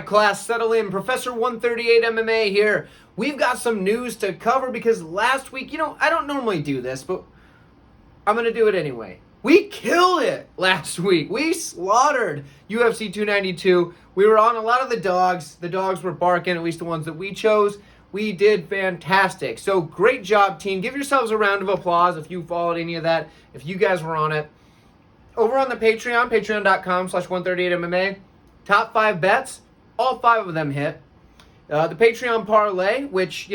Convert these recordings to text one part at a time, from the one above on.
Class, settle in. Professor 138 MMA here. We've got some news to cover because last week, I don't normally do this, but I'm going to do it anyway. We killed it last week. We slaughtered UFC 292. We were on a lot of the dogs. The dogs were barking, at least the ones that we chose. We did fantastic. So great job, team. Give yourselves a round of applause if you followed any of that, if you guys were on it. Over on the Patreon, patreon.com/138MMA, top 5 bets. All 5 of them hit. The Patreon parlay, which,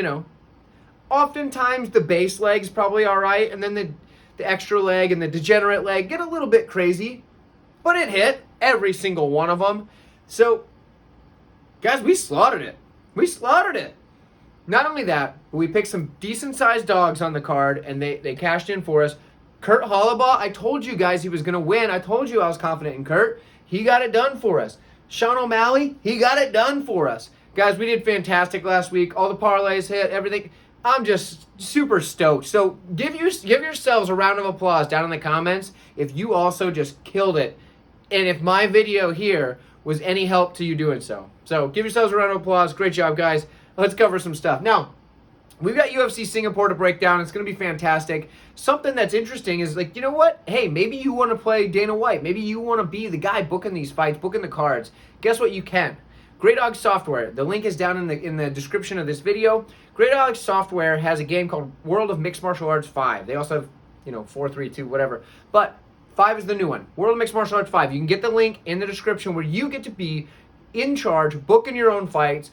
oftentimes the base leg's probably all right, and then the extra leg and the degenerate leg get a little bit crazy, but it hit every single one of them. So, guys, we slaughtered it. We slaughtered it. Not only that, but we picked some decent-sized dogs on the card, and they cashed in for us. Kurt Holloway, I told you guys he was going to win. I told you I was confident in Kurt. He got it done for us. Sean O'Malley, he got it done for us. Guys, we did fantastic last week. All the parlays hit, everything. I'm just super stoked. So give yourselves a round of applause down in the comments if you also just killed it. And if my video here was any help to you doing so. So give yourselves a round of applause. Great job, guys. Let's cover some stuff. Now, we've got UFC Singapore to break down. It's going to be fantastic. Something that's interesting is, you know what? Hey, maybe you want to play Dana White. Maybe you want to be the guy booking these fights, booking the cards. Guess what? You can. Great Dog Software. The link is down in the description of this video. Great Dog Software has a game called World of Mixed Martial Arts 5. They also have, 4, 3, 2, whatever. But 5 is the new one. World of Mixed Martial Arts 5. You can get the link in the description where you get to be in charge, booking your own fights,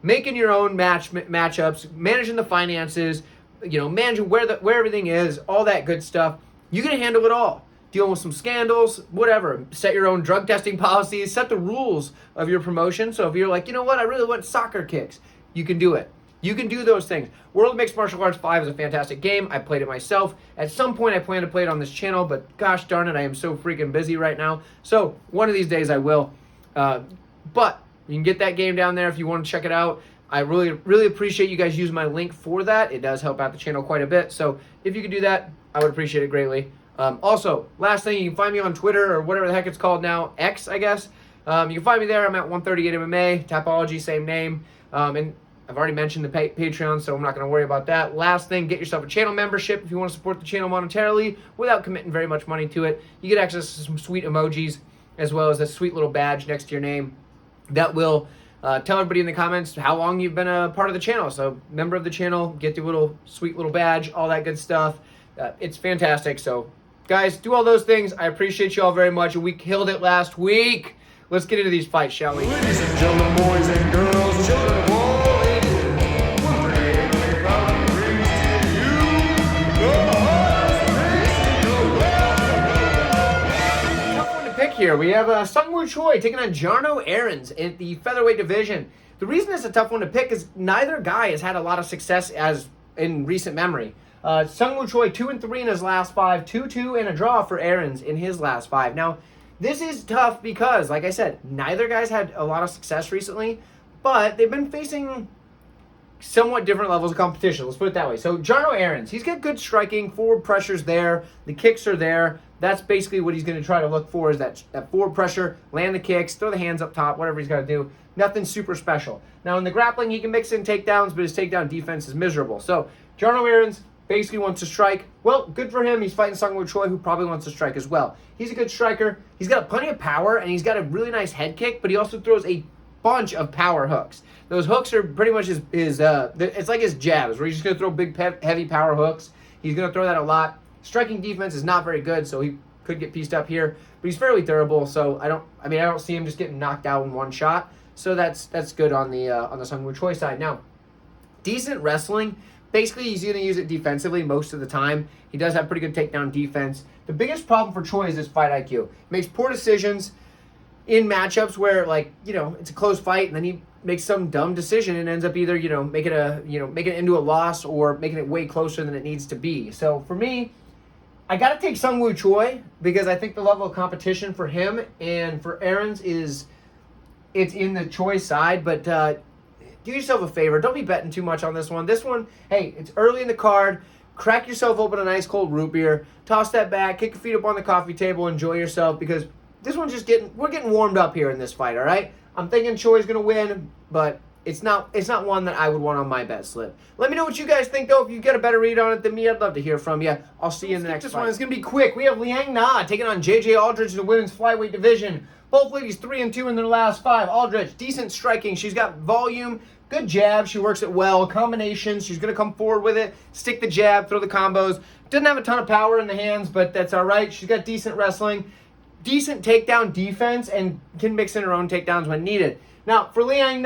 making your own matchups, managing the finances, managing where everything is, all that good stuff. You're going to handle it all. Dealing with some scandals, whatever. Set your own drug testing policies. Set the rules of your promotion. So if you're like, I really want soccer kicks, you can do it. You can do those things. World of Mixed Martial Arts 5 is a fantastic game. I played it myself. At some point, I plan to play it on this channel, but gosh darn it, I am so freaking busy right now. So one of these days I will. But you can get that game down there if you want to check it out. I really, really appreciate you guys using my link for that. It does help out the channel quite a bit. So if you could do that, I would appreciate it greatly. Also, last thing, you can find me on Twitter or whatever the heck it's called now, X, I guess. You can find me there. I'm at 138MMA, Tapology, same name. And I've already mentioned the Patreon, so I'm not going to worry about that. Last thing, get yourself a channel membership if you want to support the channel monetarily without committing very much money to it. You get access to some sweet emojis as well as a sweet little badge next to your name that will tell everybody in the comments how long you've been a part of the channel. So, member of the channel, get the little sweet little badge, all that good stuff. It's fantastic. So, guys, do all those things. I appreciate you all very much, and we killed it last week. Let's get into these fights, shall we? Ladies and gentlemen, boys and girls, children of all ages, proudly brings to you the hottest race in the world. Tough one to pick here. We have Sungwoo Choi taking on Jarno Errans in the featherweight division. The reason it's a tough one to pick is neither guy has had a lot of success as in recent memory. Sungwoo Choi 2-3 in his last 5, 2-2 and a draw for Errans in his last 5. Now, this is tough because, like I said, neither guy's had a lot of success recently, but they've been facing somewhat different levels of competition. Let's put it that way. So, Jarno Errans, he's got good striking, forward pressure's there, the kicks are there. That's basically what he's going to try to look for is that forward pressure, land the kicks, throw the hands up top, whatever he's got to do. Nothing super special. Now, in the grappling, he can mix in takedowns, but his takedown defense is miserable. So, Jarno Errans basically wants to strike. Well, good for him. He's fighting Sungwoo Choi, who probably wants to strike as well. He's a good striker. He's got plenty of power, and he's got a really nice head kick, but he also throws a bunch of power hooks. Those hooks are pretty much his it's like his jabs, where he's just going to throw big, heavy power hooks. He's going to throw that a lot. Striking defense is not very good, so he could get pieced up here, but he's fairly durable, so I don't see him just getting knocked out in one shot. So that's good on the Sungwoo Choi side. Now, decent wrestling. Basically, he's going to use it defensively most of the time. He does have pretty good takedown defense. The biggest problem for Choi is his fight IQ. He makes poor decisions in matchups where, it's a close fight, and then he makes some dumb decision and ends up either, making it into a loss or making it way closer than it needs to be. So for me, I got to take Sungwoo Choi because I think the level of competition for him and for Errans it's in the Choi side, but do yourself a favor. Don't be betting too much on this one. This one, hey, it's early in the card. Crack yourself open a nice cold root beer. Toss that back. Kick your feet up on the coffee table. Enjoy yourself because this one's we're getting warmed up here in this fight, all right? I'm thinking Choi's going to win, but it's not one that I would want on my bet slip. Let me know what you guys think, though. If you get a better read on it than me, I'd love to hear from you. I'll see you in the next fight. It's going to be quick. We have Liang taking on Aldrich in the women's flyweight division. Both ladies 3-2 in their last 5. Aldrich, decent striking. She's got volume, good jab. She works it well. Combinations. She's going to come forward with it, stick the jab, throw the combos. Doesn't have a ton of power in the hands, but that's all right. She's got decent wrestling, decent takedown defense, and can mix in her own takedowns when needed. Now, for Liang,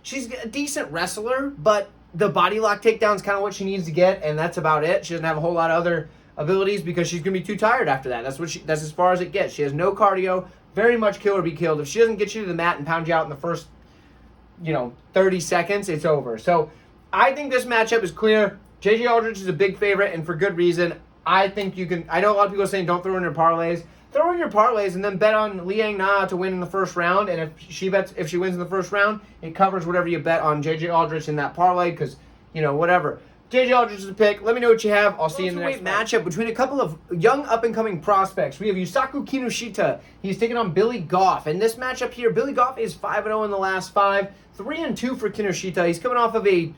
she's a decent wrestler, but the body lock takedown is kind of what she needs to get, and that's about it. She doesn't have a whole lot of other abilities because she's going to be too tired after that. That's as far as it gets. She has no cardio, very much kill or be killed. If she doesn't get you to the mat and pound you out in the first, 30 seconds, it's over. So I think this matchup is clear. Aldrich is a big favorite, and for good reason. I think you can. I know a lot of people are saying don't throw in your parlays. Throw in your parlays and then bet on Liang to win in the first round. And if she wins in the first round, it covers whatever you bet on Aldrich in that parlay because, whatever. Aldrich is a pick. Let me know what you have. I'll see you in the next matchup between a couple of young up-and-coming prospects. We have Kinoshita. He's taking on Billy Goff. In this matchup here, Billy Goff is 5-0 in the last 5. 3-2 for Kinoshita. He's coming off of a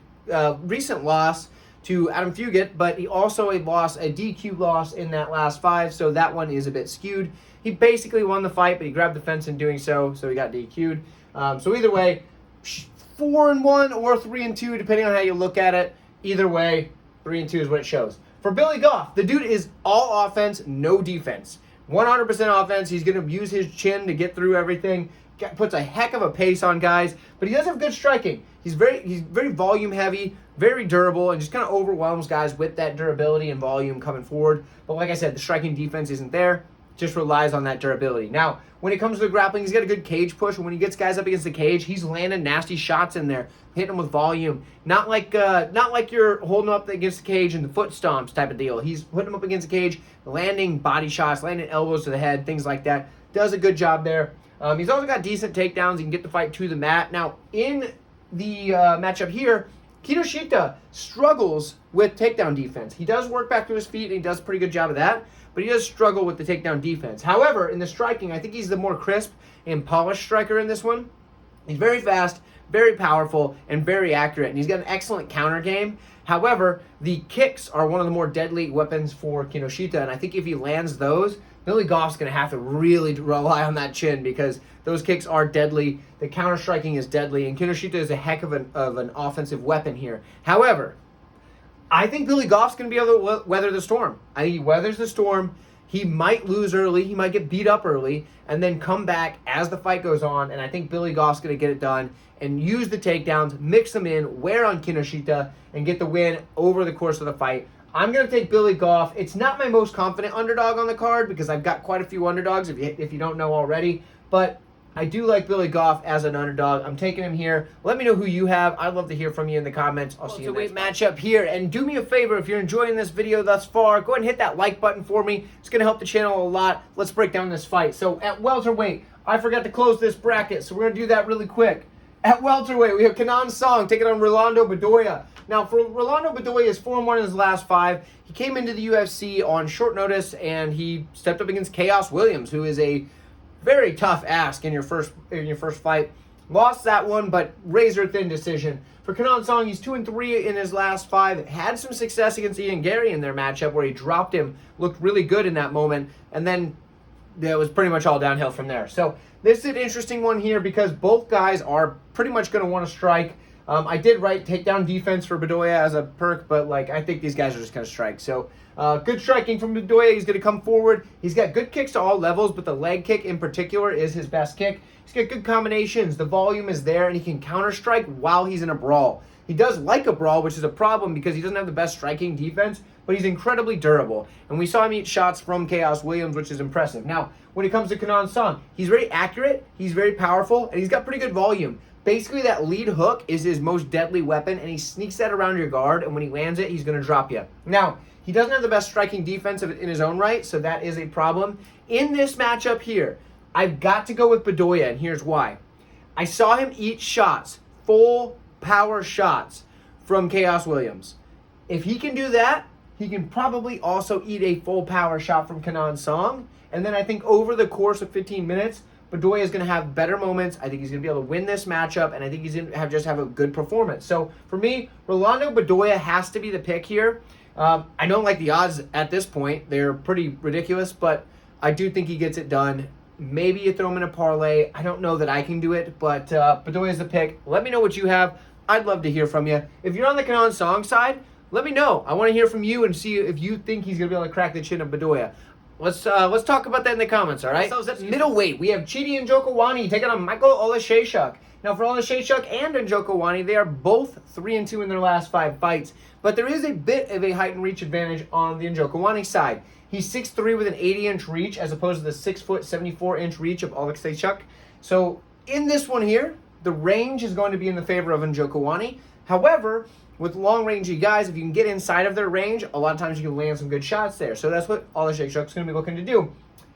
recent loss to Adam Fugit, but he also a DQ loss in that last 5, so that one is a bit skewed. He basically won the fight, but he grabbed the fence in doing so he got DQ'd. So either way, 4-1 or 3-2, depending on how you look at it. Either way, 3-2 is what it shows. For Billy Goff, the dude is all offense, no defense. 100% offense. He's going to use his chin to get through everything. Puts a heck of a pace on guys, but he does have good striking. He's very volume heavy, very durable, and just kind of overwhelms guys with that durability and volume coming forward. But like I said, the striking defense isn't there. Just relies on that durability. Now, when it comes to the grappling, he's got a good cage push, and when he gets guys up against the cage, he's landing nasty shots in there, hitting them with volume. Not like you're holding up against the cage and the foot stomps type of deal. He's putting them up against the cage, landing body shots, landing elbows to the head, things like that. Does a good job there. He's also got decent takedowns. He can get the fight to the mat. Now, in the matchup here, Kinoshita struggles with takedown defense. He does work back to his feet, and he does a pretty good job of that, but he does struggle with the takedown defense. However, in the striking, I think he's the more crisp and polished striker in this one. He's very fast, very powerful, and very accurate, and he's got an excellent counter game. However, the kicks are one of the more deadly weapons for Kinoshita, and I think if he lands those, Billy Goff's going to have to really rely on that chin because those kicks are deadly. The counter striking is deadly, and Kinoshita is a heck of an offensive weapon here. However, I think Billy Goff's going to be able to weather the storm. I think he weathers the storm. He might lose early. He might get beat up early and then come back as the fight goes on, and I think Billy Goff's going to get it done and use the takedowns, mix them in, wear on Kinoshita, and get the win over the course of the fight. I'm going to take Billy Goff. It's not my most confident underdog on the card because I've got quite a few underdogs if you don't know already. But I do like Billy Goff as an underdog. I'm taking him here. Let me know who you have. I'd love to hear from you in the comments. I'll see you in the next matchup here. And do me a favor, if you're enjoying this video thus far, go ahead and hit that like button for me. It's going to help the channel a lot. Let's break down this fight. So at welterweight, I forgot to close this bracket, so we're going to do that really quick. At welterweight, we have Kenan Song taking on Rolando Bedoya. Now, for Rolando Bedoya, is 4-1 in his last 5. He came into the UFC on short notice, and he stepped up against Chaos Williams, who is a very tough ask in your first fight. Lost that one, but razor-thin decision. For Kenan Song, he's 2-3 in his last 5. Had some success against Ian Gary in their matchup where he dropped him, looked really good in that moment, and then it was pretty much all downhill from there. So this is an interesting one here because both guys are pretty much going to want to strike. I did write takedown defense for Bedoya as a perk, but I think these guys are just going to strike. So good striking from Bedoya. He's going to come forward. He's got good kicks to all levels, but the leg kick in particular is his best kick. He's got good combinations. The volume is there, and he can counter strike while he's in a brawl. He does like a brawl, which is a problem because he doesn't have the best striking defense, but he's incredibly durable. And we saw him eat shots from Chaos Williams, which is impressive. Now, when it comes to Kenan Song, he's very accurate, he's very powerful, and he's got pretty good volume. Basically, that lead hook is his most deadly weapon, and he sneaks that around your guard, and when he lands it, he's going to drop you. Now, he doesn't have the best striking defense in his own right, so that is a problem. In this matchup here, I've got to go with Bedoya, and here's why. I saw him eat shots, full power shots from Chaos Williams. If he can do that, he can probably also eat a full power shot from Kenan Song, and then I think over the course of 15 minutes, Bedoya is going to have better moments. I think he's going to be able to win this matchup, and I think he's going to have a good performance. So for me, Rolando Bedoya has to be the pick here. I don't like the odds at this point. They're pretty ridiculous, but I do think he gets it done. Maybe you throw him in a parlay. I don't know that I can do it, but Bedoya is the pick. Let me know what you have. I'd love to hear from you. If you're on the Kanon Song side, let me know. I want to hear from you and see if you think he's going to be able to crack the chin of Bedoya. Let's talk about that in the comments, all right? So at middleweight, we have Chidi Njokuani taking on Michael Oleksiejczuk. Now, for Oleksiejczuk and Njokuani, they are both 3-2 in their last 5 fights, but there is a bit of a height and reach advantage on the Njokuani side. He's 6'3" with an 80-inch reach as opposed to the 6 foot 74-inch reach of Oleksiejczuk. So in this one here, the range is going to be in the favor of Njokuani. However, with long-rangey guys, if you can get inside of their range, a lot of times you can land some good shots there. So that's what Oleksiejczuk's going to be looking to do.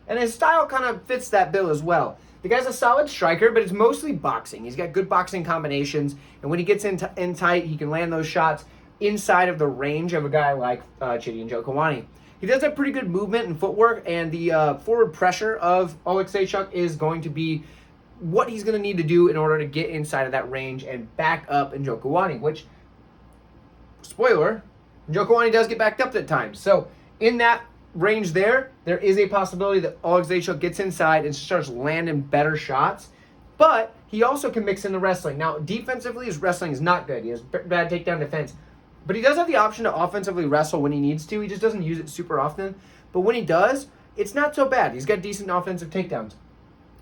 And his style kind of fits that bill as well. The guy's a solid striker, but it's mostly boxing. He's got good boxing combinations, and when he gets in tight, he can land those shots inside of the range of a guy like Chidi Njokuani. He does have pretty good movement and footwork, and the forward pressure of Oleksiejczuk is going to be what he's going to need to do in order to get inside of that range and back up Njokuani, which, spoiler, Njokuani does get backed up at times. So in that range there is a possibility that Oleksiejczuk gets inside and starts landing better shots, but he also can mix in the wrestling. Now, defensively, his wrestling is not good. He has bad takedown defense, but he does have the option to offensively wrestle when he needs to. He just doesn't use it super often, but when he does, it's not so bad. He's got decent offensive takedowns.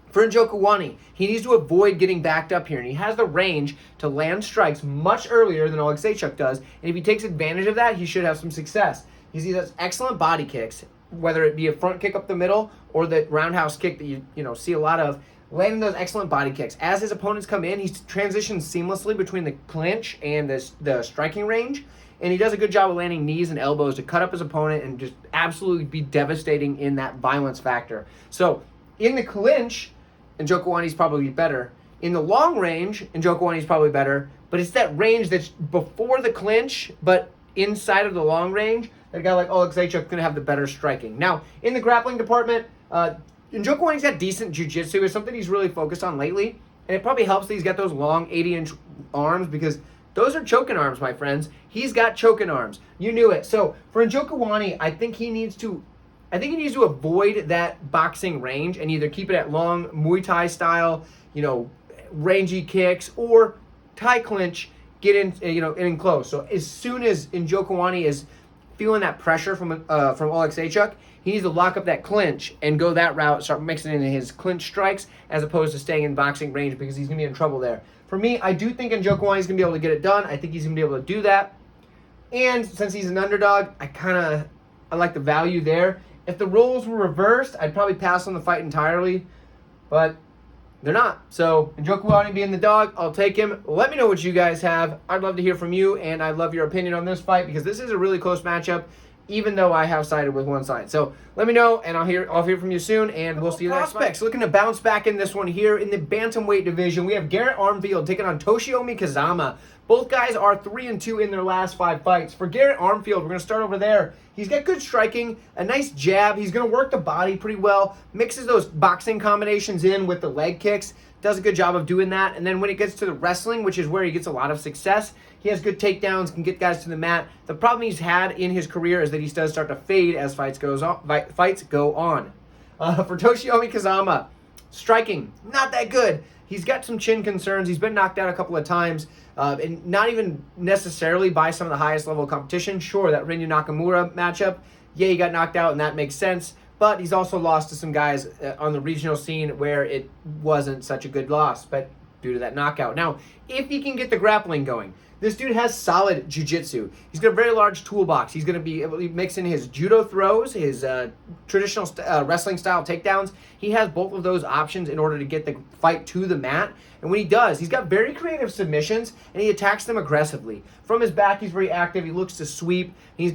For Njokuani, he needs to avoid getting backed up here, and he has the range to land strikes much earlier than Oleksiejczuk does, and if he takes advantage of that, he should have some success. He has excellent body kicks, whether it be a front kick up the middle or the roundhouse kick that you see a lot of, landing those excellent body kicks. As his opponents come in, he transitions seamlessly between the clinch and the striking range, and he does a good job of landing knees and elbows to cut up his opponent and just absolutely be devastating in that violence factor. So in the clinch, Njokuani's probably better. In the long range, Njokuani's probably better, but it's that range that's before the clinch, but inside of the long range, that a guy like Oleksiejczuk's going to have the better striking. Now, in the grappling department, Njokuani's got decent jiu-jitsu. It's something he's really focused on lately, and it probably helps that he's got those long 80-inch arms because those are choking arms, my friends. He's got choking arms. You knew it. So for Njokuani, I think he needs to avoid that boxing range and either keep it at long Muay Thai style, rangy kicks, or Thai clinch, get in close. So as soon as Njokuani is feeling that pressure from Oleksiejczuk, he needs to lock up that clinch and go that route, start mixing in his clinch strikes as opposed to staying in boxing range because he's going to be in trouble there. For me, I do think Njokuani is going to be able to get it done. I think he's going to be able to do that. And since he's an underdog, I like the value there. If the roles were reversed, I'd probably pass on the fight entirely, but they're not. So Njokuani being the dog, I'll take him. Let me know what you guys have. I'd love to hear from you, and I'd love your opinion on this fight because this is a really close matchup, even though I have sided with one side. So let me know, and I'll hear from you soon, and we'll see you next fight. Looking to bounce back in this one here in the bantamweight division. We have Garrett Armfield taking on Toshiomi Kazama. Both guys are 3-2 in their last 5 fights. For Garrett Armfield, we're going to start over there. He's got good striking, a nice jab. He's going to work the body pretty well, mixes those boxing combinations in with the leg kicks, does a good job of doing that. And then when it gets to the wrestling, which is where he gets a lot of success, he has good takedowns, can get guys to the mat. The problem he's had in his career is that he does start to fade as fights go on. For Toshiomi Kazama, striking, not that good. He's got some chin concerns. He's been knocked out a couple of times, and not even necessarily by some of the highest level competition. Sure, that Ryu Nakamura matchup, yeah, he got knocked out, and that makes sense. But he's also lost to some guys on the regional scene where it wasn't such a good loss, but due to that knockout. Now, if he can get the grappling going, this dude has solid jiu-jitsu. He's got a very large toolbox. He's going to be able to mix in his judo throws, his traditional wrestling style takedowns. He has both of those options in order to get the fight to the mat. And when he does, he's got very creative submissions, and he attacks them aggressively. From his back, he's very active. He looks to sweep. He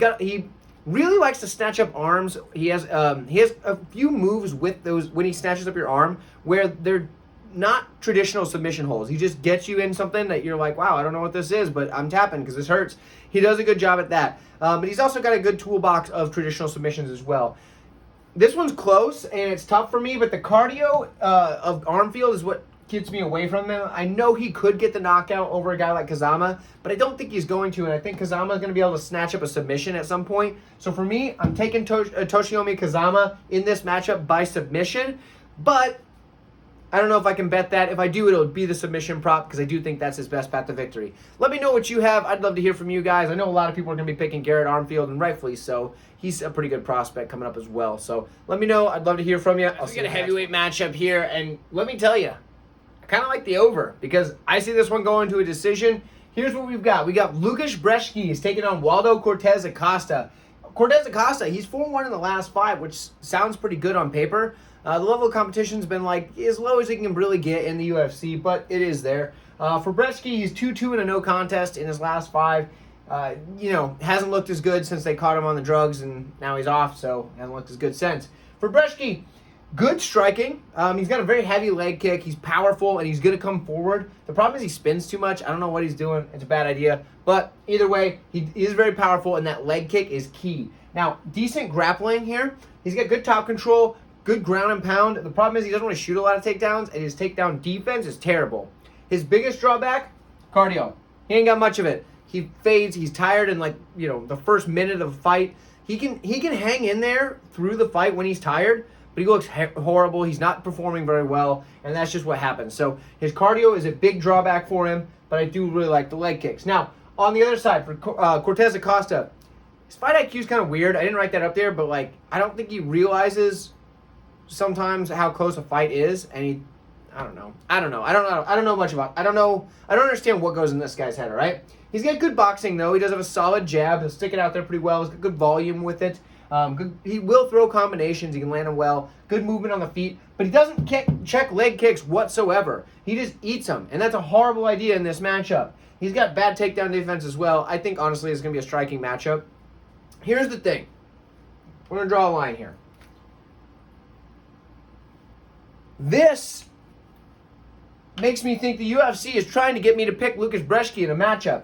really likes to snatch up arms. He has a few moves with those when he snatches up your arm where they're not traditional submission holds. He just gets you in something that you're like, wow, I don't know what this is, but I'm tapping because this hurts. He does a good job at that. But he's also got a good toolbox of traditional submissions as well. This one's close, and it's tough for me, but the cardio of Armfield is what keeps me away from him. I know he could get the knockout over a guy like Kazama, but I don't think he's going to, and I think Kazama is going to be able to snatch up a submission at some point. So for me, I'm taking Toshiomi Kazama in this matchup by submission, but I don't know if I can bet that. If I do, it'll be the submission prop because I do think that's his best path to victory. Let me know what you have. I'd love to hear from you guys. I know a lot of people are going to be picking Garrett Armfield, and rightfully so. He's a pretty good prospect coming up as well. So let me know. I'd love to hear from you. I'll get a heavyweight matchup here, and let me tell you, I kind of like the over because I see this one going to a decision. Here's what we've got. We got Lukasz Brzeski is taking on Waldo Cortes-Acosta. Cortes-Acosta, he's 4-1 in the last 5, which sounds pretty good on paper. The level of competition's been like as low as he can really get in the UFC, but it is there. For Brzeski, he's 2-2 in a no contest in his last 5. Hasn't looked as good since they caught him on the drugs, and now he's off, so hasn't looked as good since. For Brzeski, good striking. He's got a very heavy leg kick. He's powerful, and he's going to come forward. The problem is he spins too much. I don't know what he's doing. It's a bad idea. But either way, he is very powerful, and that leg kick is key. Now, decent grappling here. He's got good top control, good ground and pound. The problem is he doesn't want to shoot a lot of takedowns, and his takedown defense is terrible. His biggest drawback, cardio. He ain't got much of it. He fades. He's tired in the first minute of the fight. He can hang in there through the fight when he's tired, but he looks horrible. He's not performing very well, and that's just what happens. So his cardio is a big drawback for him, but I do really like the leg kicks. Now, on the other side, for Cortes-Acosta, his fight IQ is kind of weird. I didn't write that up there, but I don't think he realizes sometimes how close a fight is, and I don't know much about. I don't understand what goes in this guy's head. All right, he's got good boxing though. He does have a solid jab. He'll stick it out there pretty well. He's got good volume with it. He will throw combinations. He can land them well. Good movement on the feet, but he doesn't check leg kicks whatsoever. He just eats them, and that's a horrible idea in this matchup. He's got bad takedown defense as well. I think honestly it's going to be a striking matchup. Here's the thing. We're going to draw a line here. This makes me think the UFC is trying to get me to pick Lukasz Brzeski in a matchup.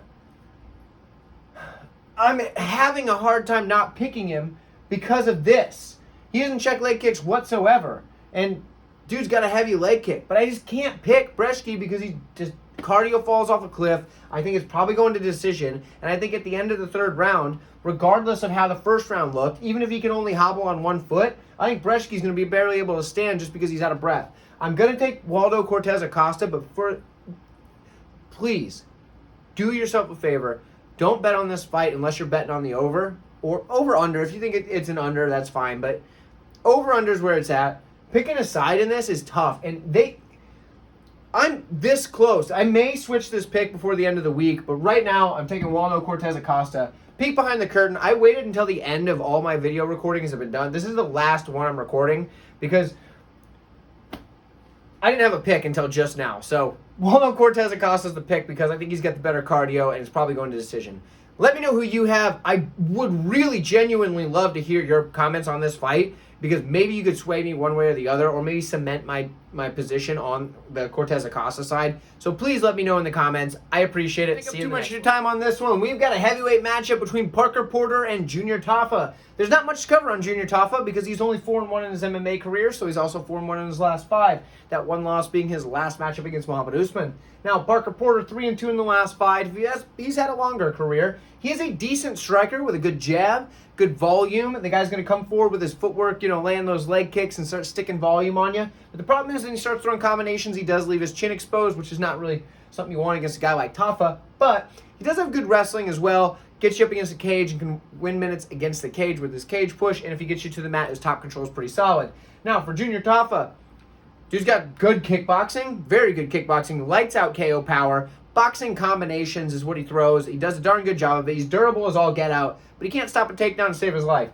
I'm having a hard time not picking him because of this. He doesn't check leg kicks whatsoever. And dude's got a heavy leg kick. But I just can't pick Brzeski because he just cardio falls off a cliff. I think it's probably going to decision. And I think at the end of the 3rd round, regardless of how the 1st round looked, even if he can only hobble on 1 foot, I think Brzeski's going to be barely able to stand just because he's out of breath. I'm going to take Waldo Cortes-Acosta, but please, do yourself a favor. Don't bet on this fight unless you're betting on the over or over-under. If you think it's an under, that's fine, but over-under is where it's at. Picking a side in this is tough, and I'm this close. I may switch this pick before the end of the week, but right now I'm taking Waldo Cortes-Acosta. Peek behind the curtain. I waited until the end of all my video recordings have been done. This is the last one I'm recording because I didn't have a pick until just now. So Waldo Cortes-Acosta is the pick because I think he's got the better cardio and it's probably going to decision. Let me know who you have. I would really genuinely love to hear your comments on this fight because maybe you could sway me one way or the other or maybe cement my position on the Cortes-Acosta side. So please let me know in the comments. I appreciate it. See you too much of your time on this one. We've got a heavyweight matchup between Parker Porter and Junior Tafa. There's not much to cover on Junior Tafa because he's only 4-1 in his MMA career, so he's also 4-1 in his last 5. That one loss being his last matchup against Muhammad Usman. Now, Parker Porter, 3-2 in the last 5. He's had a longer career. He is a decent striker with a good jab, good volume. The guy's going to come forward with his footwork, laying those leg kicks and start sticking volume on you. But the problem is when he starts throwing combinations, he does leave his chin exposed, which is not really something you want against a guy like Tafa. But he does have good wrestling as well. Gets you up against the cage and can win minutes against the cage with his cage push. And if he gets you to the mat, his top control is pretty solid. Now, for Junior Tafa, dude's got good kickboxing, very good kickboxing, lights out KO power. Boxing combinations is what he throws. He does a darn good job of it. He's durable as all get out, but he can't stop a takedown to save his life.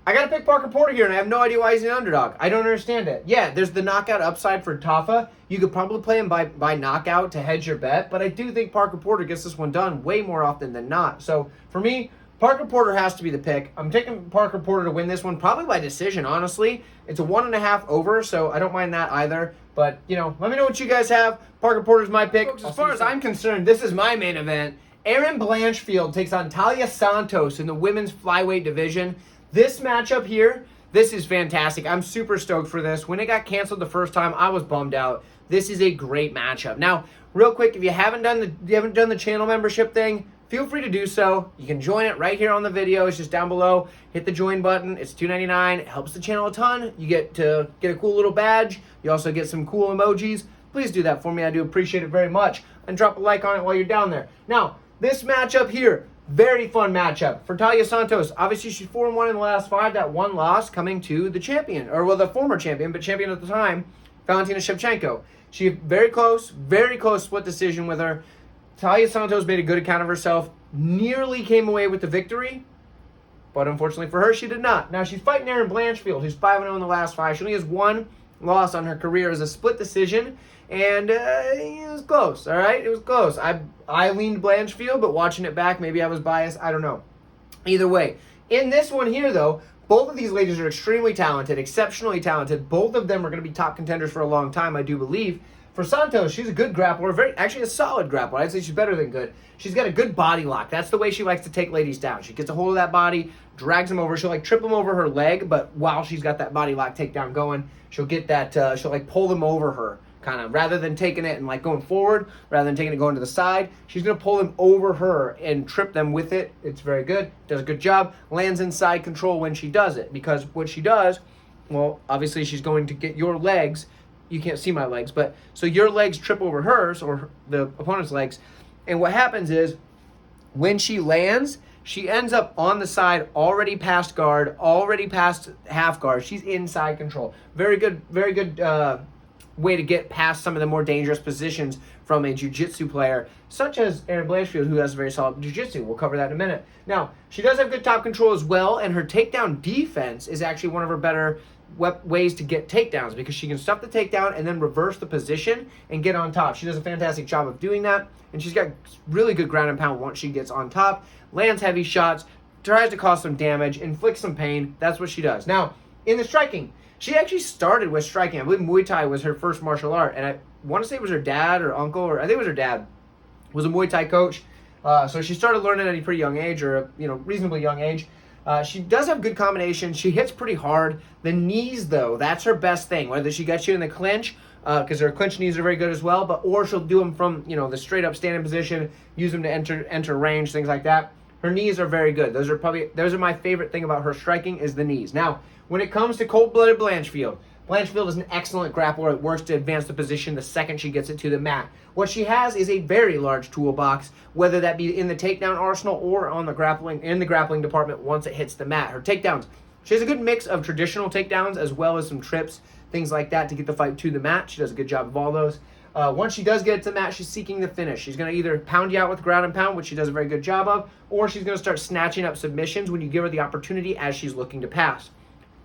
I got to pick Parker Porter here, and I have no idea why he's an underdog. I don't understand it. Yeah, there's the knockout upside for Tafa. You could probably play him by knockout to hedge your bet, but I do think Parker Porter gets this one done way more often than not. So for me, Parker Porter has to be the pick. I'm taking Parker Porter to win this one, probably by decision, honestly. It's a 1.5 over, so I don't mind that either. But, let me know what you guys have. Parker Porter's my pick. As far as I'm concerned, this is my main event. Erin Blanchfield takes on Talia Santos in the women's flyweight division. This matchup here, This is fantastic. I'm super stoked for this. When it got canceled the first time, I was bummed out. This is a great matchup. Now, real quick, if you haven't done the channel membership thing, feel free to do so. You can join it right here on the video. It's just down below. Hit the join button. It's $2.99. It helps the channel a ton. You get to get a cool little badge. You also get some cool emojis. Please do that for me. I do appreciate it very much. And drop a like on it while you're down there. Now, this matchup here, very fun matchup for Talia Santos. Obviously, she's 4-1 in the last 5. That one loss coming to the champion, or well, the former champion, but champion at the time, Valentina Shevchenko. She very close split decision with her. Talia Santos made a good account of herself, nearly came away with the victory, but unfortunately for her, she did not. Now, she's fighting Erin Blanchfield, who's 5-0 in the last 5. She only has one loss on her career as a split decision, and it was close, all right? It was close. I leaned Blanchfield, but watching it back, maybe I was biased. I don't know. Either way, in this one here, though, both of these ladies are extremely talented, exceptionally talented. Both of them are going to be top contenders for a long time, I do believe. For Santos, she's a good grappler, actually a solid grappler. I'd say she's better than good. She's got a good body lock. That's the way she likes to take ladies down. She gets a hold of that body, drags them over. She'll like trip them over her leg, but while she's got that body lock takedown going, she'll get that, she'll like pull them over her, kind of. Rather than taking it and like going forward, rather than taking it going to the side, she's going to pull them over her and trip them with it. It's very good. Does a good job. Lands in side control when she does it, because what she does, well, obviously she's going to get your legs. You can't see my legs, but so your legs trip over hers or the opponent's legs. And what happens is when she lands, she ends up on the side, already past guard, already past half guard. She's inside control. Very good way to get past some of the more dangerous positions from a jiu-jitsu player, such as Erin Blanchfield, who has very solid jiu-jitsu. We'll cover that in a minute. Now, she does have good top control as well, and her takedown defense is actually one of her better ways to get takedowns, because she can stuff the takedown and then reverse the position and get on top. She does a fantastic job of doing that, and she's got really good ground and pound once she gets on top, lands heavy shots, tries to cause some damage, inflicts some pain. That's what she does. Now, in the striking, she actually started with striking. I believe Muay Thai was her first martial art, and I want to say it was her dad or uncle, or I think it was her dad, was a Muay Thai coach. So she started learning at a pretty young age, or a reasonably young age. She does have good combinations. She hits pretty hard. The knees, though, that's her best thing. Whether she gets you in the clinch, because her clinch knees are very good as well, or she'll do them from the straight up standing position, use them to enter range, things like that. Her knees are very good. Those are my favorite thing about her striking, is the knees. Now, when it comes to cold-blooded Blanchfield is an excellent grappler. It works to advance the position the second she gets it to the mat. What she has is a very large toolbox, whether that be in the takedown arsenal or in the grappling department once it hits the mat. Her takedowns, she has a good mix of traditional takedowns as well as some trips, things like that, to get the fight to the mat. She does a good job of all those. Once she does get it to the mat, she's seeking the finish. She's going to either pound you out with ground and pound, which she does a very good job of, or she's going to start snatching up submissions when you give her the opportunity as she's looking to pass.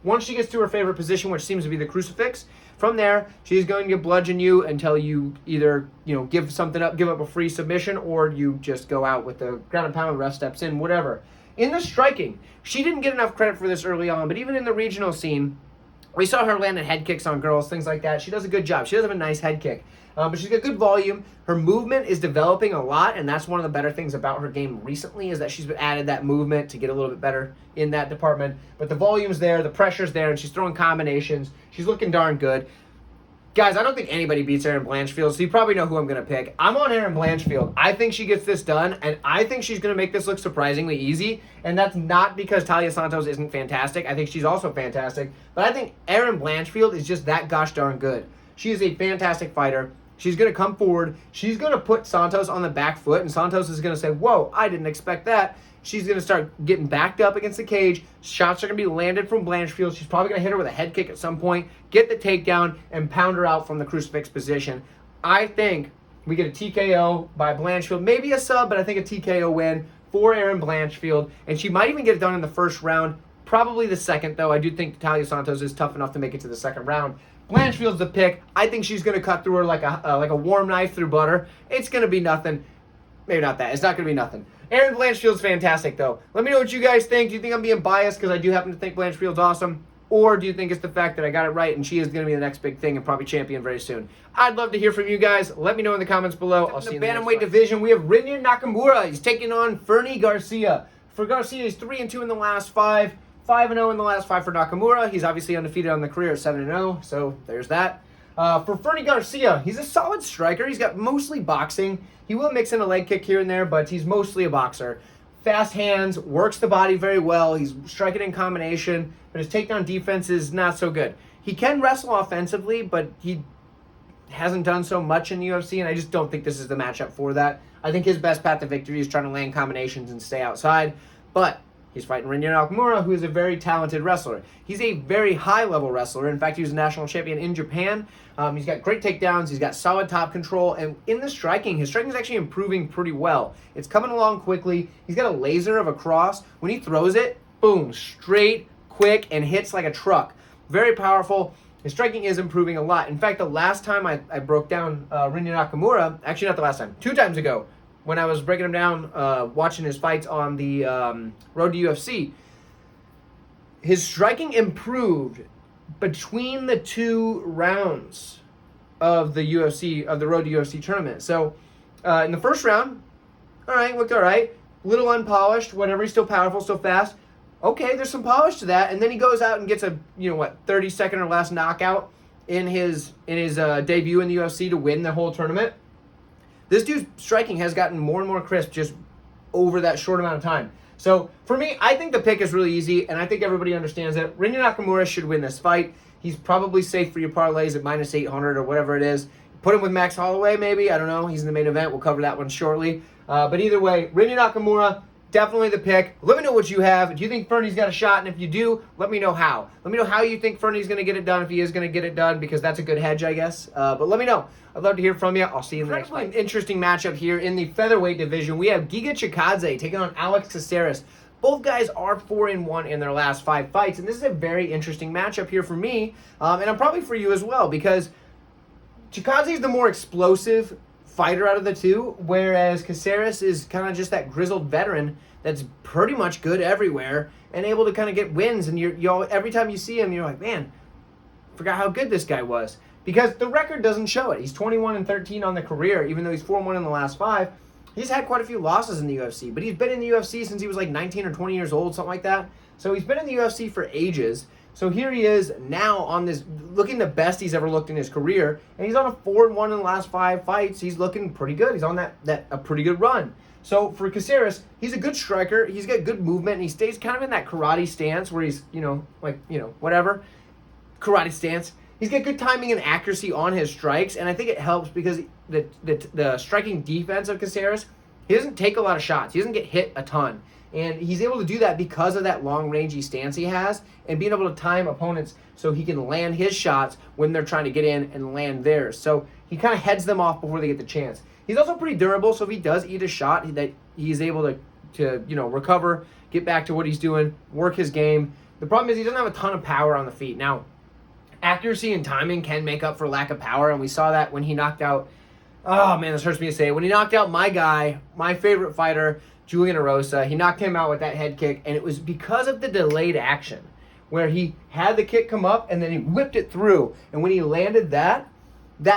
Once she gets to her favorite position, which seems to be the crucifix, from there, she's going to bludgeon you until you either, give something up, give up a free submission, or you just go out with the ground and pound, ref steps in, whatever. In the striking, she didn't get enough credit for this early on, but even in the regional scene, we saw her landing head kicks on girls, things like that. She does a good job. She does have a nice head kick. But she's got good volume. Her movement is developing a lot, and that's one of the better things about her game recently, is that she's added that movement to get a little bit better in that department. But the volume's there, the pressure's there, and she's throwing combinations. She's looking darn good. Guys, I don't think anybody beats Erin Blanchfield, so you probably know who I'm going to pick. I'm on Erin Blanchfield. I think she gets this done, and I think she's going to make this look surprisingly easy, and that's not because Talia Santos isn't fantastic. I think she's also fantastic, but I think Erin Blanchfield is just that gosh darn good. She is a fantastic fighter. She's going to come forward. She's going to put Santos on the back foot, and Santos is going to say, whoa, I didn't expect that. She's going to start getting backed up against the cage. Shots are going to be landed from Blanchfield. She's probably going to hit her with a head kick at some point, get the takedown, and pound her out from the crucifix position. I think we get a TKO by Blanchfield. Maybe a sub, but I think a TKO win for Erin Blanchfield. And she might even get it done in the first round. Probably the second, though. I do think Talia Santos is tough enough to make it to the second round. Blanchfield's the pick. I think she's going to cut through her like a warm knife through butter. It's going to be nothing. Maybe not that. It's not going to be nothing. Erin Blanchfield's fantastic, though. Let me know what you guys think. Do you think I'm being biased because I do happen to think Blanchfield's awesome? Or do you think it's the fact that I got it right and she is going to be the next big thing and probably champion very soon? I'd love to hear from you guys. Let me know in the comments below. I'll see you in the bantamweight division. We have Nakamura. He's taking on Fernie Garcia. For Garcia, he's 3-2 in the last 5. 5-0 in the last 5 for Nakamura. He's obviously undefeated on the career at 7-0, so there's that. For Fernie Garcia, he's a solid striker. He's got mostly boxing. He will mix in a leg kick here and there, but he's mostly a boxer. Fast hands, works the body very well. He's striking in combination, but his takedown defense is not so good. He can wrestle offensively, but he hasn't done so much in the UFC, and I just don't think this is the matchup for that. I think his best path to victory is trying to land combinations and stay outside, but he's fighting Nakamura, who is a very talented wrestler. He's a very high-level wrestler. In fact, he was a national champion in Japan. He's got great takedowns. He's got solid top control. And in the striking, his striking is actually improving pretty well. It's coming along quickly. He's got a laser of a cross. When he throws it, boom, straight, quick, and hits like a truck. Very powerful. His striking is improving a lot. In fact, the last time I broke down Nakamura, actually not the last time, 2 times ago, when I was breaking him down, watching his fights on the road to UFC, his striking improved between the 2 rounds of the UFC, of the road to UFC tournament. So in the first round, all right, looked all right, little unpolished, whatever. He's still powerful, still fast. Okay, there's some polish to that, and then he goes out and gets a 30-second or less knockout in his debut in the UFC to win the whole tournament. This dude's striking has gotten more and more crisp just over that short amount of time. So for me, I think the pick is really easy, and I think everybody understands that Nakamura should win this fight. He's probably safe for your parlays at -800 or whatever it is. Put him with Max Holloway, maybe. I don't know. He's in the main event. We'll cover that one shortly. But either way, Nakamura, definitely the pick. Let me know what you have. Do you think Fernie's got a shot? And if you do, let me know how. Let me know how you think Fernie's going to get it done, if he is going to get it done, because that's a good hedge, I guess. But let me know. I'd love to hear from you. I'll see you in the next fight. An interesting matchup here in the featherweight division. We have Giga Chikadze taking on Alex Caceres. Both guys are 4-1 in their last 5 fights, and this is a very interesting matchup here for me, and I'm probably for you as well, because Chikadze is the more explosive fighter out of the 2, whereas Caceres is kind of just that grizzled veteran that's pretty much good everywhere and able to kind of get wins. And you're every time you see him, you're like, man, forgot how good this guy was. Because the record doesn't show it. He's 21-13 on the career, even though he's 4-1 in the last 5. He's had quite a few losses in the UFC, but he's been in the UFC since he was like 19 or 20 years old, something like that. So he's been in the UFC for ages. So here he is now on this, looking the best he's ever looked in his career, and he's on a 4-1 in the last 5 fights. He's looking pretty good. He's on a pretty good run. So for Caceres, he's a good striker. He's got good movement, and he stays kind of in that karate stance where he's, whatever, karate stance. He's got good timing and accuracy on his strikes, and I think it helps because the striking defense of Caceres, he doesn't take a lot of shots. He doesn't get hit a ton. And he's able to do that because of that long-rangey stance he has and being able to time opponents so he can land his shots when they're trying to get in and land theirs. So he kind of heads them off before they get the chance. He's also pretty durable, so if he does eat a shot, that he's able to recover, get back to what he's doing, work his game. The problem is he doesn't have a ton of power on the feet. Now, accuracy and timing can make up for lack of power, and we saw that when he knocked out, oh man, this hurts me to say, when he knocked out my guy, my favorite fighter, Julian Erosa. He knocked him out with that head kick, and it was because of the delayed action, where he had the kick come up, and then he whipped it through, and when he landed that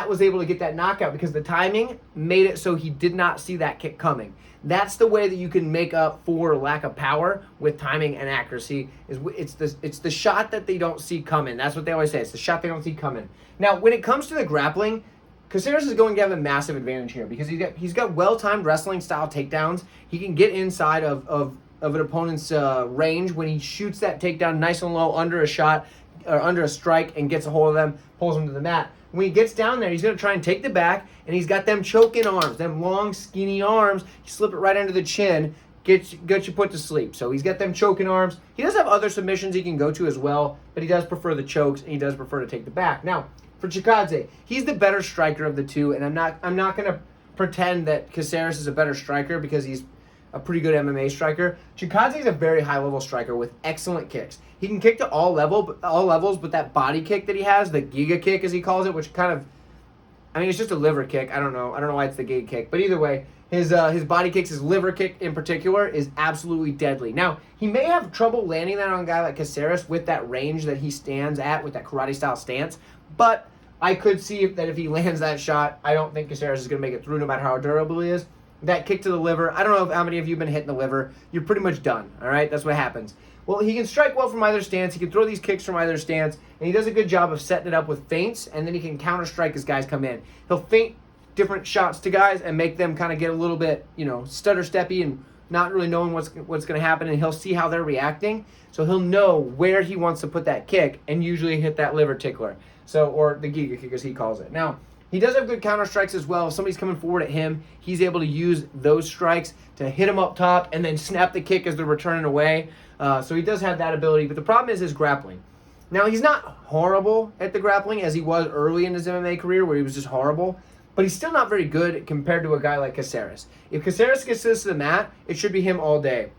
was able to get that knockout because the timing made it so he did not see that kick coming. That's the way that you can make up for lack of power with timing and accuracy. It's the shot that they don't see coming. That's what they always say. It's the shot they don't see coming. Now, when it comes to the grappling, Caceres is going to have a massive advantage here because he's got well-timed wrestling style takedowns. He can get inside of an opponent's range when he shoots that takedown nice and low under a shot or under a strike and gets a hold of them, pulls them to the mat. When he gets down there, he's going to try and take the back, and he's got them choking arms, them long, skinny arms. You slip it right under the chin, get you put to sleep. So he's got them choking arms. He does have other submissions he can go to as well, but he does prefer the chokes, and he does prefer to take the back. Now, for Chikadze, he's the better striker of the 2, and I'm not going to pretend that Caceres is a better striker because he's a pretty good MMA striker. Chikadze is a very high-level striker with excellent kicks. He can kick to all levels, but that body kick that he has, the Giga kick as he calls it, which kind of, it's just a liver kick. I don't know why it's the Giga kick, but either way, his body kicks, his liver kick in particular, is absolutely deadly. Now, he may have trouble landing that on a guy like Caceres with that range that he stands at with that karate-style stance, but I could see that if he lands that shot, I don't think Caceres is going to make it through no matter how durable he is. That kick to the liver, I don't know how many of you have been hit in the liver. You're pretty much done, all right? That's what happens. Well, he can strike well from either stance. He can throw these kicks from either stance, and he does a good job of setting it up with feints, and then he can counter-strike as guys come in. He'll feint different shots to guys and make them kind of get a little bit, stutter-steppy and not really knowing what's going to happen, and he'll see how they're reacting. So he'll know where he wants to put that kick and usually hit that liver tickler, or the Giga kick as he calls it. Now, he does have good counter strikes as well. If somebody's coming forward at him, he's able to use those strikes to hit him up top and then snap the kick as they're returning away. So he does have that ability, but the problem is his grappling. Now, he's not horrible at the grappling as he was early in his MMA career where he was just horrible, but he's still not very good compared to a guy like Caceres. If Caceres gets this to the mat, it should be him all day.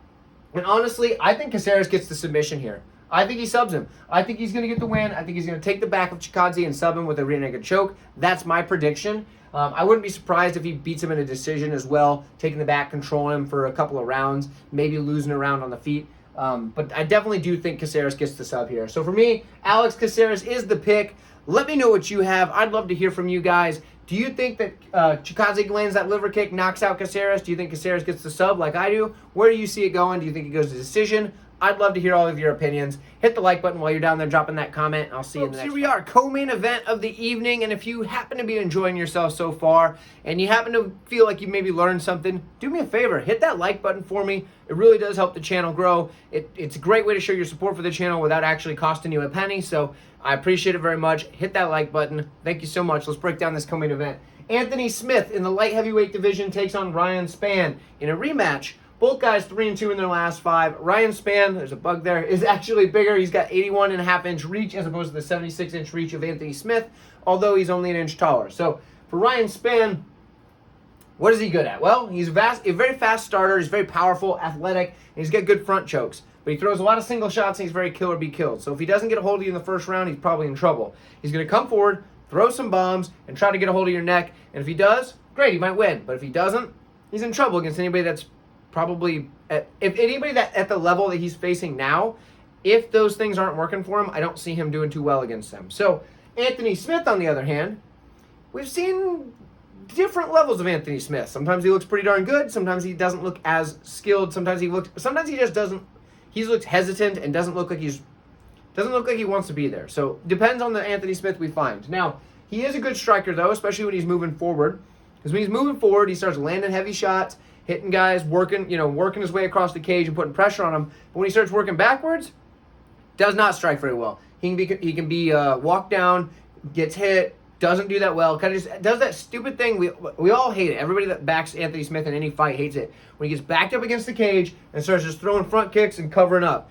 And honestly, I think Caceres gets the submission here. I think he subs him. I think he's going to get the win. I think he's going to take the back of Chikadze and sub him with a rear naked choke. That's my prediction. I wouldn't be surprised if he beats him in a decision as well, taking the back, controlling him for a couple of rounds, maybe losing a round on the feet. But I definitely do think Caceres gets the sub here. So for me, Alex Caceres is the pick. Let me know what you have. I'd love to hear from you guys. Do you think that Chikadze lands that liver kick, knocks out Caceres? Do you think Caceres gets the sub like I do? Where do you see it going? Do you think it goes to decision? I'd love to hear all of your opinions. Hit the like button while you're down there dropping that comment. I'll see you in the next one. Here we are, co-main event of the evening. And if you happen to be enjoying yourself so far and you happen to feel like you maybe learned something, do me a favor. Hit that like button for me. It really does help the channel grow. It's a great way to show your support for the channel without actually costing you a penny. So I appreciate it very much. Hit that like button. Thank you so much. Let's break down this co-main event. Anthony Smith in the light heavyweight division takes on Ryan Spann in a rematch. Both guys 3-2 in their last 5. Ryan Spann, there's a bug there, is actually bigger. He's got 81.5-inch reach as opposed to the 76-inch reach of Anthony Smith, although he's only an inch taller. So for Ryan Spann, what is he good at? Well, he's a very fast starter. He's very powerful, athletic, and he's got good front chokes. But he throws a lot of single shots, and he's very kill or be killed. So if he doesn't get a hold of you in the first round, he's probably in trouble. He's going to come forward, throw some bombs, and try to get a hold of your neck. And if he does, great, he might win. But if he doesn't, he's in trouble against anybody that's probably at the level that he's facing now. If those things aren't working for him, I don't see him doing too well against them. So Anthony Smith, on the other hand, we've seen different levels of Anthony Smith. Sometimes he looks pretty darn good. Sometimes he doesn't look as skilled. Sometimes he just doesn't. He looks hesitant and doesn't look like he wants to be there. So depends on the Anthony Smith we find. Now he is a good striker though, especially when he's moving forward. Because when he's moving forward, he starts landing heavy shots, hitting guys, working his way across the cage and putting pressure on him. But when he starts working backwards, does not strike very well. He can be walked down, gets hit, doesn't do that well. Kind of just does that stupid thing. We all hate it. Everybody that backs Anthony Smith in any fight hates it. When he gets backed up against the cage and starts just throwing front kicks and covering up.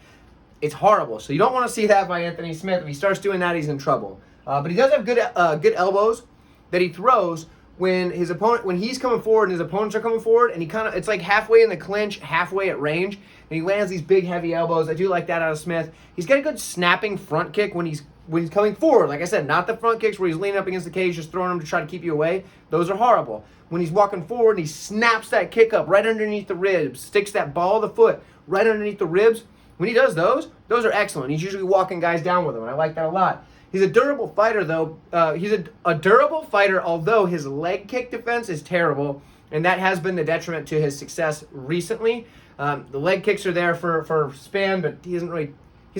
It's horrible. So you don't want to see that by Anthony Smith. If he starts doing that, he's in trouble. But he does have good elbows that he throws when he's coming forward and his opponents are coming forward, and it's like halfway in the clinch, halfway at range, and he lands these big heavy elbows. I do like that out of Smith. He's got a good snapping front kick when he's coming forward. Like I said, not the front kicks where he's leaning up against the cage just throwing them to try to keep you away. Those are horrible. When he's walking forward and he snaps that kick up right underneath the ribs, sticks that ball of the foot right underneath the ribs, when he does those are excellent. He's usually walking guys down with them, and I like that a lot. He's a durable fighter, though. He's a durable fighter, although his leg kick defense is terrible, and that has been the detriment to his success recently. The leg kicks are there for Spann, but he's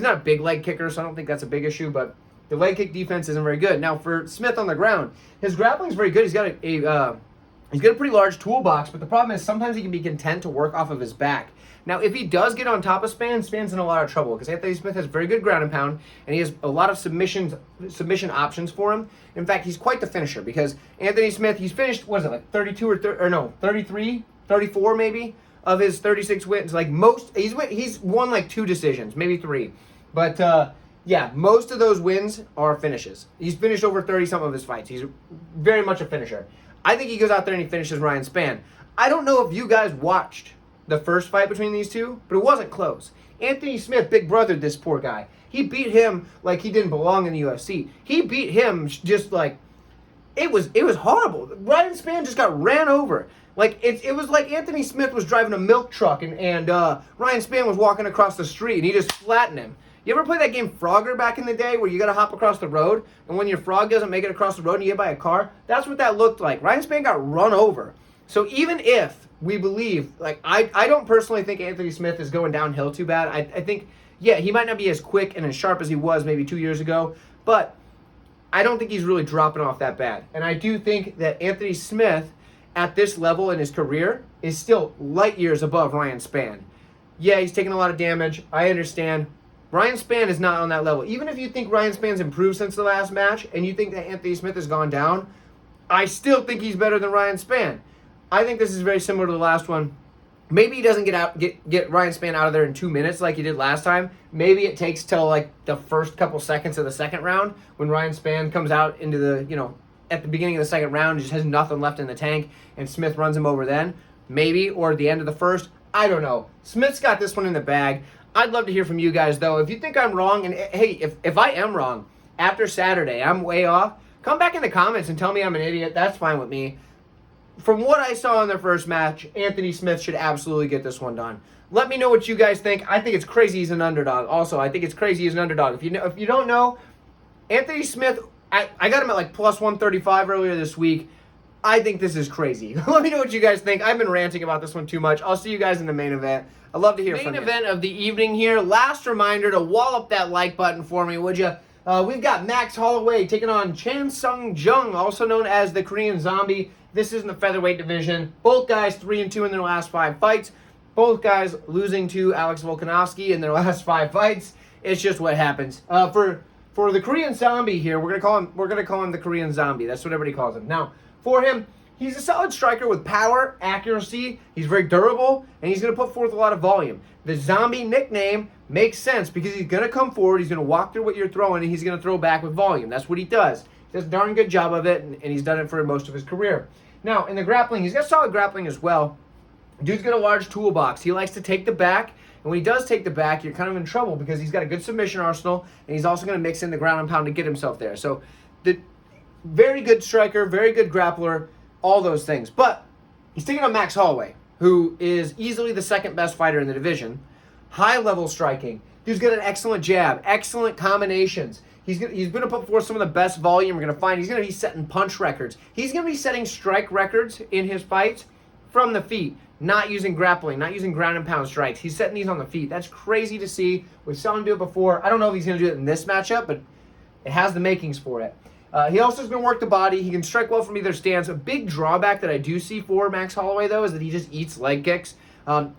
not a big leg kicker, so I don't think that's a big issue, but the leg kick defense isn't very good. Now, for Smith on the ground, his grappling is very good. He's got a pretty large toolbox, but the problem is sometimes he can be content to work off of his back. Now, if he does get on top of Spann's in a lot of trouble because Anthony Smith has very good ground and pound, and he has a lot of submission options for him. In fact, he's quite the finisher because Anthony Smith, he's finished, 33, 34 maybe of his 36 wins. Like he's won like 2 decisions, maybe 3. But yeah, most of those wins are finishes. He's finished over 30-something of his fights. He's very much a finisher. I think he goes out there and he finishes Ryan Spann. I don't know if you guys watched the first fight between these two, but it wasn't close. Anthony Smith big brothered this poor guy. He beat him like he didn't belong in the UFC. He beat him just like it was horrible. Ryan Spann just got ran over. Like it was like Anthony Smith was driving a milk truck and Ryan Spann was walking across the street and he just flattened him. You ever play that game Frogger back in the day where you got to hop across the road and when your frog doesn't make it across the road and you get by a car? That's what that looked like. Ryan Spann got run over. So even if we believe, like I don't personally think Anthony Smith is going downhill too bad. I think Yeah, he might not be as quick and as sharp as he was maybe 2 years ago, but I don't think he's really dropping off that bad. And I do think that Anthony Smith, at this level in his career, is still light years above Ryan Spann. Yeah, he's taking a lot of damage. I understand. Ryan Spann is not on that level. Even if you think Ryan Spann's improved since the last match and you think that Anthony Smith has gone down, I still think he's better than Ryan Spann. I think this is very similar to the last one. Maybe he doesn't get Ryan Spann out of there in 2 minutes like he did last time. Maybe it takes till like the first couple seconds of the second round when Ryan Spann comes out into the, at the beginning of the second round, just has nothing left in the tank, and Smith runs him over then. Maybe, or at the end of the first. I don't know. Smith's got this one in the bag. I'd love to hear from you guys, though. If you think I'm wrong, and hey, if I am wrong, after Saturday, I'm way off, come back in the comments and tell me I'm an idiot. That's fine with me. From what I saw in their first match, Anthony Smith should absolutely get this one done. Let me know what you guys think. I think it's crazy he's an underdog. Also, I think it's crazy he's an underdog. If you don't know, Anthony Smith, I got him at like plus 135 earlier this week. I think this is crazy. Let me know what you guys think. I've been ranting about this one too much. I'll see you guys in the main event. I'd love to hear from you. Main event of the evening here. Last reminder to wall up that like button for me, would you? We've got Max Holloway taking on Chan Sung Jung, also known as the Korean Zombie. This is in the featherweight division. Both guys 3-2 in their last 5 fights. Both guys losing to Alex Volkanovski in their last 5 fights. It's just what happens. For the Korean Zombie here, we're gonna call him the Korean Zombie. That's what everybody calls him. Now, for him, he's a solid striker with power, accuracy. He's very durable, and he's going to put forth a lot of volume. The Zombie nickname makes sense because he's going to come forward, he's going to walk through what you're throwing, and he's going to throw back with volume. That's what he does. He does a darn good job of it, and he's done it for most of his career. Now, in the grappling, he's got solid grappling as well. Dude's got a large toolbox. He likes to take the back, and when he does take the back, you're kind of in trouble because he's got a good submission arsenal, and he's also going to mix in the ground and pound to get himself there. So, the very good striker, very good grappler, all those things. But he's taking on Max Holloway, who is easily the second best fighter in the division. High-level striking. Dude's got an excellent jab, excellent combinations. He's going to put forth some of the best volume we're going to find. He's going to be setting punch records. He's going to be setting strike records in his fights from the feet, not using grappling, not using ground and pound strikes. He's setting these on the feet. That's crazy to see. We saw him do it before. I don't know if he's going to do it in this matchup, but it has the makings for it. He also is going to work the body. He can strike well from either stance. A big drawback that I do see for Max Holloway, though, is that he just eats leg kicks.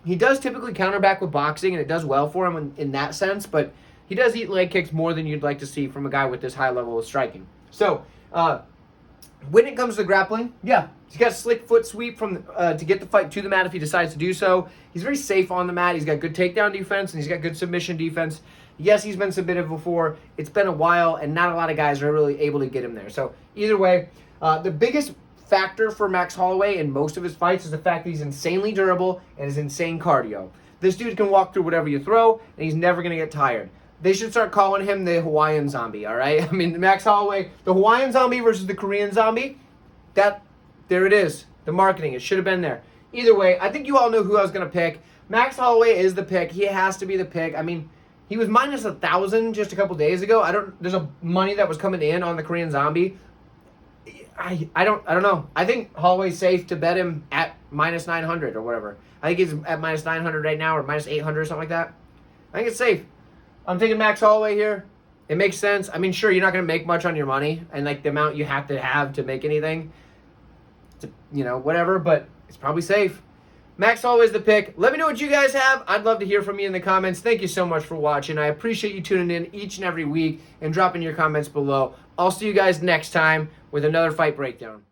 He does typically counter back with boxing, and it does well for him in that sense, but he does eat leg kicks more than you'd like to see from a guy with this high level of striking. So, when it comes to grappling, yeah, he's got a slick foot sweep from to get the fight to the mat if he decides to do so. He's very safe on the mat. He's got good takedown defense, and he's got good submission defense. Yes, he's been submitted before. It's been a while, and not a lot of guys are really able to get him there. So, either way, the biggest factor for Max Holloway in most of his fights is the fact that he's insanely durable and has insane cardio. This dude can walk through whatever you throw, and he's never going to get tired. They should start calling him the Hawaiian Zombie, all right? I mean, Max Holloway, the Hawaiian Zombie versus the Korean Zombie, there it is. The marketing, it should have been there. Either way, I think you all know who I was going to pick. Max Holloway is the pick. He has to be the pick. I mean, he was minus 1,000 just a couple days ago. There's a money that was coming in on the Korean Zombie. I don't know. I think Holloway's safe to bet him at minus 900 or whatever. I think he's at minus 900 right now or minus 800 or something like that. I think it's safe. I'm taking Max Holloway here. It makes sense. I mean, sure, you're not going to make much on your money and like the amount you have to make anything. Whatever, but it's probably safe. Max Holloway's the pick. Let me know what you guys have. I'd love to hear from you in the comments. Thank you so much for watching. I appreciate you tuning in each and every week and dropping your comments below. I'll see you guys next time with another fight breakdown.